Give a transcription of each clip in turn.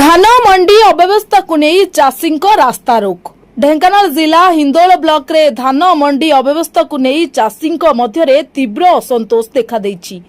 धान मंडी अव्यवस्था को नहीं चाषी रास्ता रोक। ढेंकानाल जिला हिंदोल ब्लॉक रे धान मंडी अव्यवस्था को नहीं चाषी मध्य तीव्र असंतोष देखा देछि।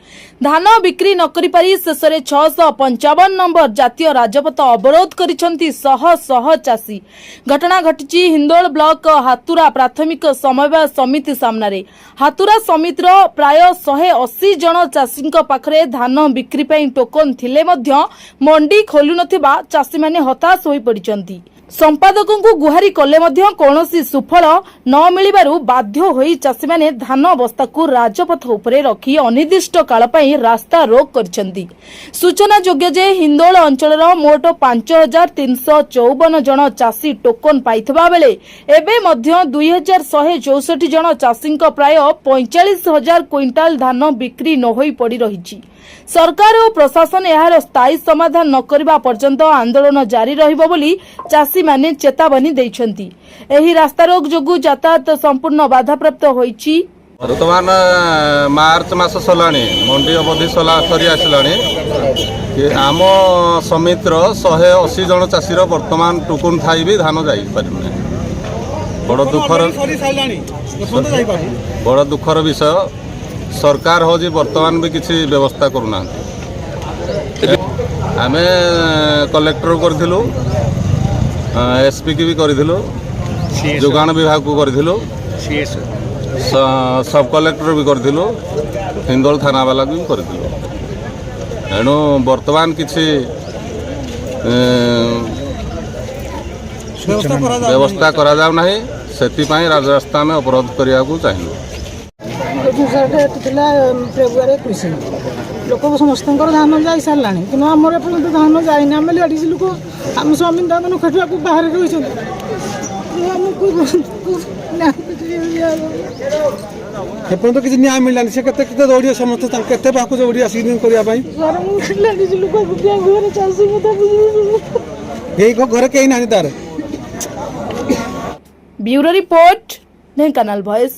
धान बिक्री न करि पारि शेष में 655 नंबर जातीय राजपथ अवरोध करिसंती शह शह चाषी। घटना घटिछि हिंदोल ब्लॉक हातुरा प्राथमिक समन्वय समिति सामने। हातुरा समितिर प्राय 180 जन चाषी पाखरे धान बिक्री पई टोकन थिले मध्य मंडी खोलु नथिबा चाषी माने हताश होई पड़िसंती। संपादकों को गुहारी कले मध्य कौनसी सुफल न मिलिबारु बाध्य होई चाषी माने धान बस्ता को राजपथ उपरे रखी अनिर्दिष्ट काल पई रास्ता रोक करछंती। सूचना योग्य जे हिंदोल अंचलर मोट 5354 जन चाषी टोकन पाइथबा बेले एबे मध्य 2164 जन चाषी प्राय 45,000 क्विंटाल धान बिक्री न होई पड़ी रहिछि। सरकार और प्रशासन यार स्थायी समाधान न करबा पर्यंत आंदोलन जारी रहिबो बोली चाषी माने चेतावनी दैछंती। एही रास्ता रोक जोगु यातायात संपूर्ण बाधाप्राप्त होईछि। वर्तमान मार्च मास सलाणी मंडी अवधि सरी आसलाणी आम समितिर 180 जन चाषीर वर्तमान टुकुन थाई भी धान जाई पारुने। बड़ दुखर विषय सरकार हो जी वर्तमान भी किसी व्यवस्था करूना। आम कलेक्टर करथिलु, एसपी की भी करथिलु, जोगान विभाग को करथिलु, सब कलेक्टर भी करथिलु, हिंदोल थाना वाला भी करथिलु। एणु वर्तमान किसी व्यवस्था करा जाउ नाही, सेति पई राजरास्ता में अवरोध करिया को चाहिए। फेब्रुआरी 21 लोक समस्त धान जा सारा कि आमर एपर्त धान जाए आम लेडीज लोक आम स्वामी दादन खटा बाहर रही एपर्त किसी न्याय मिललानी से केते दौड़िए समस्त केते बाकु दौड़ी आसिक करने लेडीज लोक घर चाषी घर कहीं ना तार। Bureau report Dhenkanal voice.